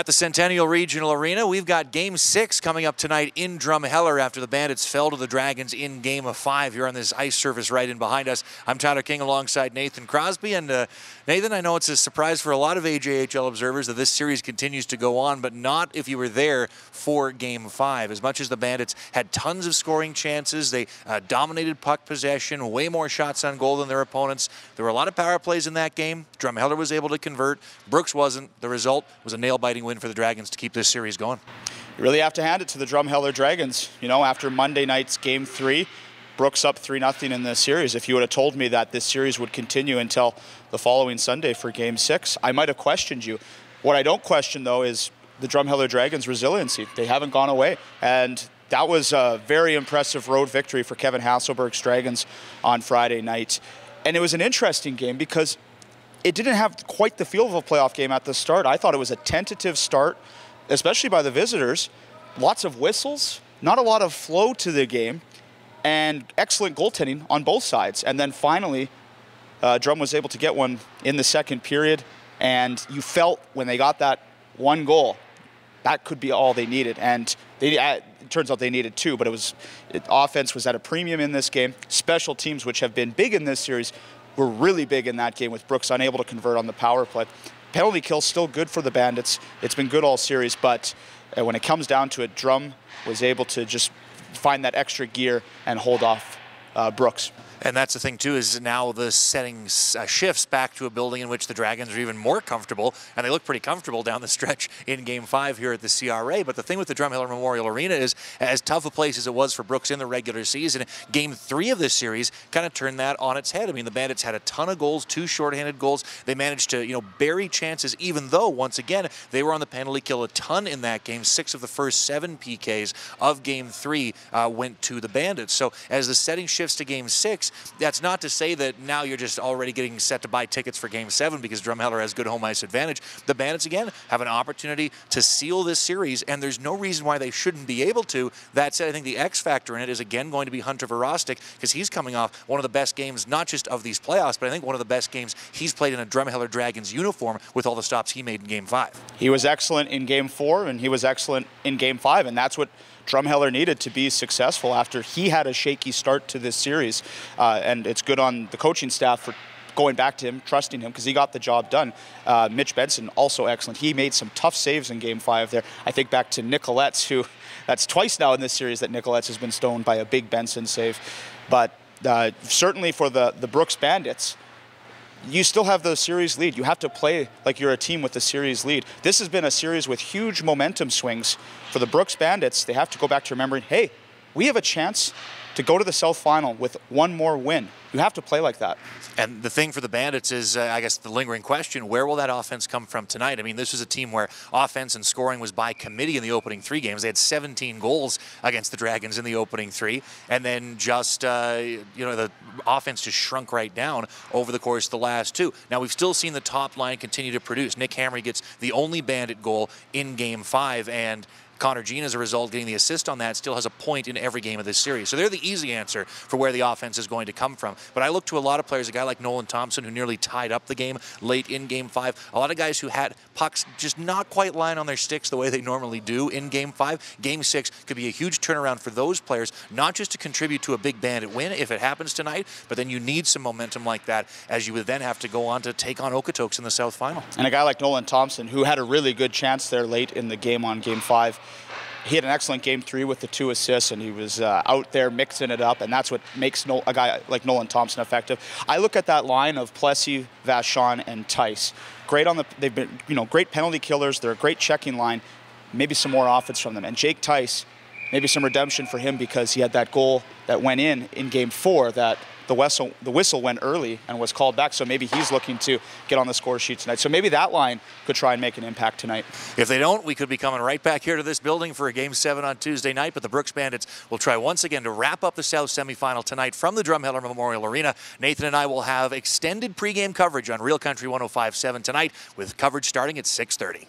At the Centennial Regional Arena, we've got Game 6 coming up tonight in Drumheller after the Bandits fell to the Dragons in Game of 5 here on this ice surface right in behind us. I'm Tyler King alongside Nathan Crosby. And Nathan, I know it's a surprise for a lot of AJHL observers that this series continues to go on, but not if you were there for Game 5. As much as the Bandits had tons of scoring chances, they dominated puck possession, way more shots on goal than their opponents. There were a lot of power plays in that game. Drumheller was able to convert. Brooks wasn't. The result was a nail-biting win for the Dragons to keep this series going. You really have to hand it to the Drumheller Dragons. You know, after Monday night's Game 3, Brooks up 3-0 in the series. If you would have told me that this series would continue until the following Sunday for Game 6, I might have questioned you. What I don't question, though, is the Drumheller Dragons' resiliency. They haven't gone away. And that was a very impressive road victory for Kevin Hasselberg's Dragons on Friday night. And it was an interesting game because it didn't have quite the feel of a playoff game at the start. I thought it was a tentative start, especially by the visitors. Lots of whistles, not a lot of flow to the game, and excellent goaltending on both sides. And then finally, Drum was able to get one in the second period, and you felt when they got that one goal, that could be all they needed. And it turns out they needed two, but offense was at a premium in this game. Special teams, which have been big in this series, were really big in that game with Brooks unable to convert on the power play. Penalty kill still good for the Bandits. It's been good all series, but when it comes down to it, Drum was able to just find that extra gear and hold off Brooks. And that's the thing, too, is now the settings shifts back to a building in which the Dragons are even more comfortable, and they look pretty comfortable down the stretch in Game 5 here at the CRA. But the thing with the Drumheller Memorial Arena is, as tough a place as it was for Brooks in the regular season, Game 3 of this series kind of turned that on its head. I mean, the Bandits had a ton of goals, 2 shorthanded goals. They managed to, bury chances, even though, once again, they were on the penalty kill a ton in that game. 6 of the first 7 PKs of Game 3 went to the Bandits. So as the setting shifts to Game 6, that's not to say that now you're just already getting set to buy tickets for Game 7 because Drumheller has good home ice advantage. The Bandits, again, have an opportunity to seal this series, and there's no reason why they shouldn't be able to. That said, I think the X factor in it is, again, going to be Hunter Verostic because he's coming off one of the best games, not just of these playoffs, but I think one of the best games he's played in a Drumheller Dragons uniform with all the stops he made in Game 5. He was excellent in Game 4, and he was excellent in Game 5, and that's what Drumheller needed to be successful after he had a shaky start to this series. And it's good on the coaching staff for going back to him, trusting him, because he got the job done. Mitch Benson, also excellent. He made some tough saves in Game 5 there. I think back to Nicolette's, who, that's twice now in this series that Nicolette's has been stoned by a big Benson save. But certainly for the Brooks Bandits, you still have the series lead. You have to play like you're a team with the series lead. This has been a series with huge momentum swings. For the Brooks Bandits, they have to go back to remembering, hey, we have a chance to go to the South Final with one more win. You have to play like that. And the thing for the Bandits is, I guess, the lingering question, where will that offense come from tonight? I mean, this was a team where offense and scoring was by committee in the opening 3 games. They had 17 goals against the Dragons in the opening 3. And then just, the offense just shrunk right down over the course of the last 2. Now, we've still seen the top line continue to produce. Nick Hamry gets the only Bandit goal in Game 5, and Connor Jean, as a result, getting the assist on that, still has a point in every game of this series. So they're the easy answer for where the offense is going to come from. But I look to a lot of players, a guy like Nolan Thompson, who nearly tied up the game late in Game 5. A lot of guys who had pucks just not quite lying on their sticks the way they normally do in Game 5. Game 6 could be a huge turnaround for those players, not just to contribute to a big Bandit win if it happens tonight, but then you need some momentum like that as you would then have to go on to take on Okotoks in the South Final. And a guy like Nolan Thompson, who had a really good chance there late in the game on Game 5, he had an excellent Game 3 with the 2 assists, and he was out there mixing it up, and that's what makes a guy like Nolan Thompson effective. I look at that line of Plessy, Vachon, and Tice. Great they've been, great penalty killers. They're a great checking line. Maybe some more offense from them. And Jake Tice, maybe some redemption for him because he had that goal that went in Game 4 that the whistle went early and was called back, so maybe he's looking to get on the score sheet tonight. So maybe that line could try and make an impact tonight. If they don't, we could be coming right back here to this building for a Game 7 on Tuesday night, but the Brooks Bandits will try once again to wrap up the South Semifinal tonight from the Drumheller Memorial Arena. Nathan and I will have extended pregame coverage on Real Country 105.7 tonight, with coverage starting at 6:30.